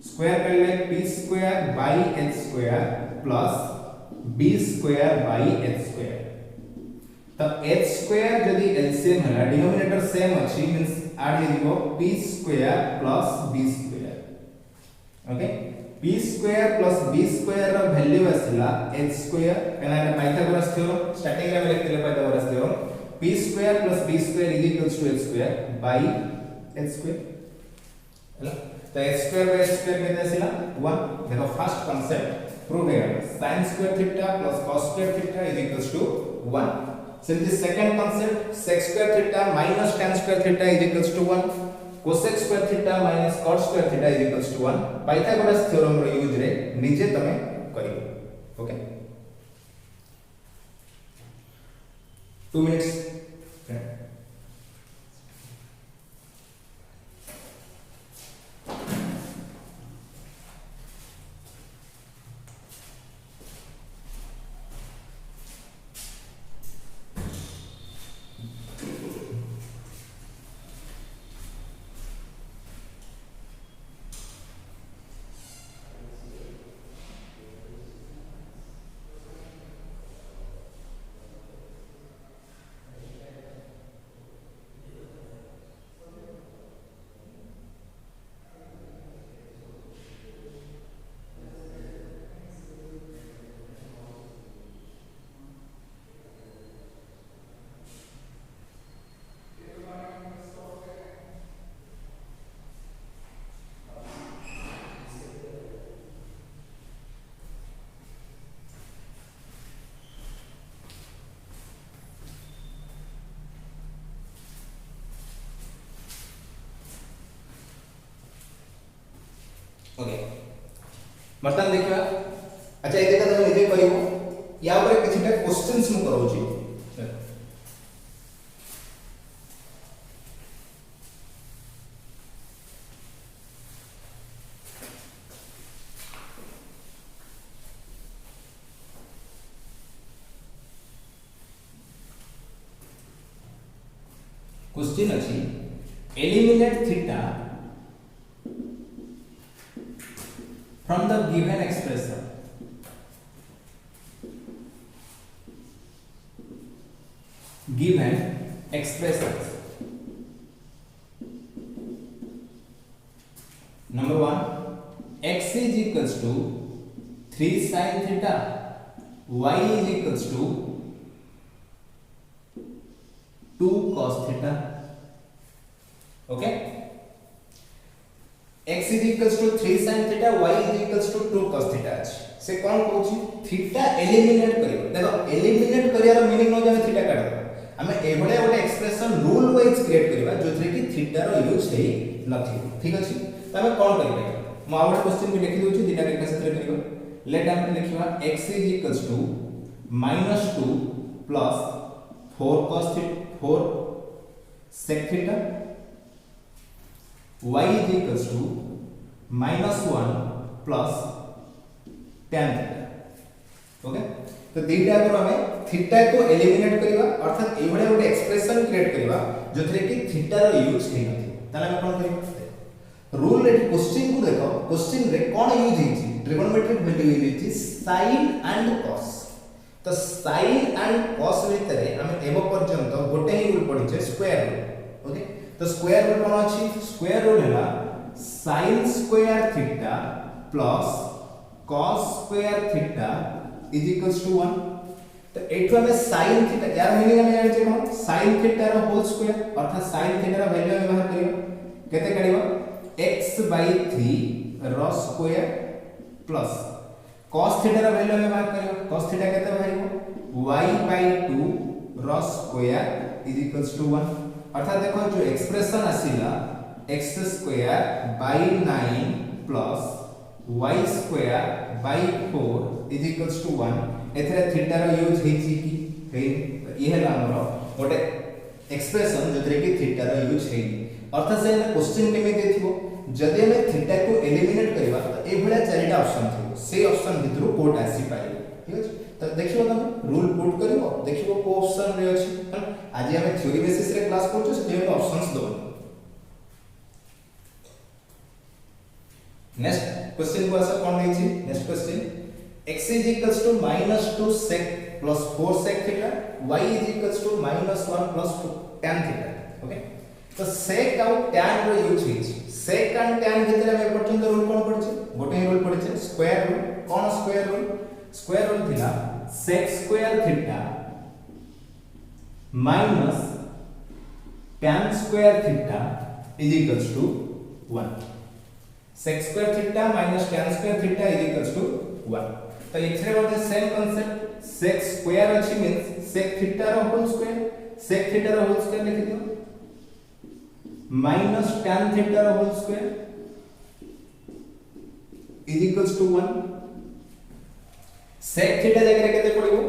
स्क्वायर कर ले p square by h square plus b square by h square. तो h स्क्वायर जदी एलसीएम है डिनोमिनेटर सेम अछि मींस ऐड हे दिबो p square plus b square. Okay, p square plus b square रो वैल्यू आसला h स्क्वायर एना Pythagoras theorem starting रे लिखते Pythagoras theorem p square plus b square is equals to h square by h square. हैला तो h square by h square केते आसीला 1. देखो फर्स्ट कांसेप्ट प्रूव है sin square theta plus cos square theta is equals to 1. Simply second concept sec square theta minus tan square theta is equals to 1, cosec square theta minus cot square theta is equals to 1. Pythagoras theorem रो use रे निजे तमे करियो. Okay, 2 minutes. Okay, बर्तन देखिबा. अच्छा ए देखा तमे निजे करिवो या ऊपर किछटा क्वेश्चंस मु करौची. क्वेश्चन अछि eliminate theta from the given expression. Given expressions. Number 1, x is equals to 3 sin theta, y is equals to 2 cos theta. Okay, x is equals to 3 sin theta, y is equals to 2 cos theta. से कौन कहूची theta eliminate करियो देखो eliminate करियार meaning न जे theta काढ हमें एभले गोटे expression rule wise create करबा जोथरे कि थीटा रो यूज हे नथि ठीक अछि त हमें कोन करबे म आउट क्वेश्चन भी लिखि दोछि दिटा के क्षेत्र करियो लेट हम लिखिबा x = -2 plus 4 cos theta 4 sec theta y = -1 plus tan theta okay तो दीटा को हमें थीटा को एलिमिनेट करबा अर्थात ए भले गोटे एक्सप्रेशन क्रिएट करबा जोथरे कि थीटा रो यूज हे नथि ताले हम कोन करबा रूल रे क्वेश्चन को देखो क्वेश्चन रे कोन यूज हिची ट्रिगोनोमेट्रिक वैल्यू यूज हिची sin एंड cos तो sin एंड cos भितर हम एबो पर्यंत गोटे ही रूल पढिचे स्क्वायर रूल ओके तो स्क्वायर रूल कोन अछि स्क्वायर रूल हैला sin square theta plus cos square theta is equals to 1 तो एठो हमें sin थीटा यार मीनिंग हम जानि छै कोन sin थीटा रो होल स्क्वायर अर्थात sin थीटा रो वैल्यू हम व्यवहार करियो केते काढिबो x/3 रो स्क्वायर प्लस cos थीटा रो वैल्यू हम व्यवहार करियो cos थीटा केते बाहरिबो y/2 रो स्क्वायर is equals to 1 अर्थात देखो जो एक्सप्रेशन आसीला x²/9 प्लस y²/4 is equals to 1 एथरे थीटा रो यूज हेछि कि हे ये हला हमरो गोटे एक्सप्रेशन जतरे कि थीटा रो यूज हे अर्थात से क्वेश्चन केमे देथिबो जदि हम थीटा को एलिमिनेट करबा त ए भला चारिटा ऑप्शन थिबो से ऑप्शन भितरु कोड आसी पाइबो ठीक अछि त देखिबो तमे रूल पुट करबो देखिबो को ऑप्शन रे अछि आज हम थ्योरी बेसिस रे क्लास करछु से हम ऑप्शंस दो नेक्स्ट क्वेश्चन को आसा कोन नै छी next question x = -2 sec plus 4 sec theta y = -1 plus tan theta okay तो sec और tan रो यूज हिची sec and tan भितर हम पर्यंत रूल कोन पढिছে गोटे रूल पढिছে स्क्वायर रूल कोन स्क्वायर रूल थिला sec square theta minus tan square theta is equals to 1 sec square theta minus tan square theta is equals to 1 तो एक्सरे वाला सेम कांसेप्ट sec स्क्वायर अछि मींस sec थीटा रो whole square sec theta रो whole square लिख दियो minus tan theta रो whole square is equals to 1 sec theta जगह रे केते पडिबो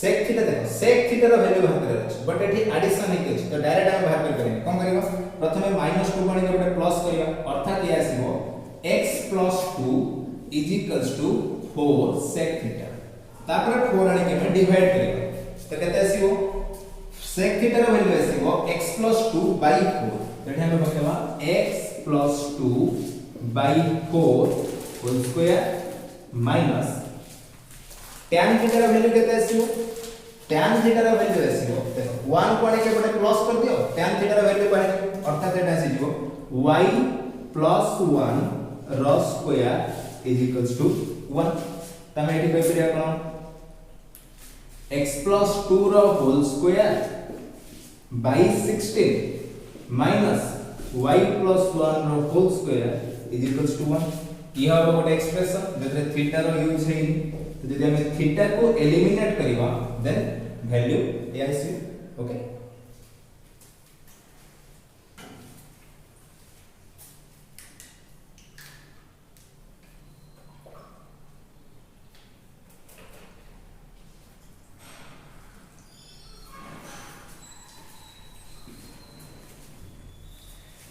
sec थीटा देखो sec थीटा रो वैल्यू बाहर करे अछि बट एठी एडिशन हे अछि तो डायरेक्ट हम बाहर कर कोन करबा प्रथमे -2 बनि के गोटे प्लस करिया अर्थात ये आसीबो x + 2 is equals to 4 sec theta तापर 4 आने के में डिवाइड करियो तो केते आसीबो sec थीटा रो वैल्यू आसीबो x + 2/4 एठी हम बकेबा x + 2/4 whole square minus tan theta रो वैल्यू केते आसीबो tan थीटा रो वैल्यू आसीबो देखो 1 को आने के बटे प्लस कर दियो tan थीटा रो वैल्यू बाहर अर्थात एटा आसीबो y + 1 रो स्क्वायर इज इक्वल्स टू 1 तमे एठी कहि परिया कोन x + 2 रो whole square by 16 minus y + 1 रो whole square is equals to 1 ई हबो गोटे एक्सप्रेशन जतरे थीटा रो यूज है तो यदि हम थीटा को एलिमिनेट करबा देन वैल्यू ए आसी ओके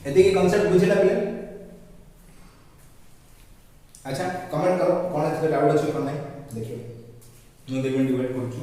यदि के कांसेप्ट बुझिला पिले अच्छा कमेंट करो कोन एथे डाउट अछि कोन नै देखियो मैं 2 मिनट वेट करछु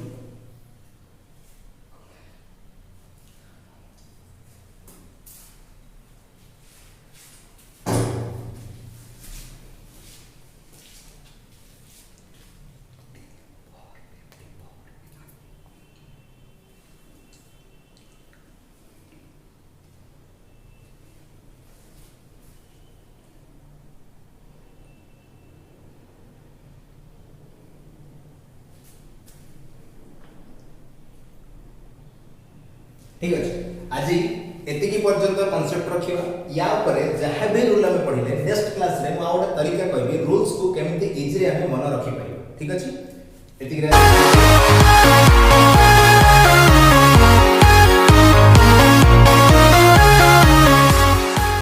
ठीक अछि आज एति की पर्यंत कांसेप्ट रखियो या ऊपर जहां भी रूल हम पढिले नेक्स्ट क्लास रे म आउडा तरीका कहबी रूल्स को केमिति इजी रे हम मन रखि पाइबो ठीक अछि एतिक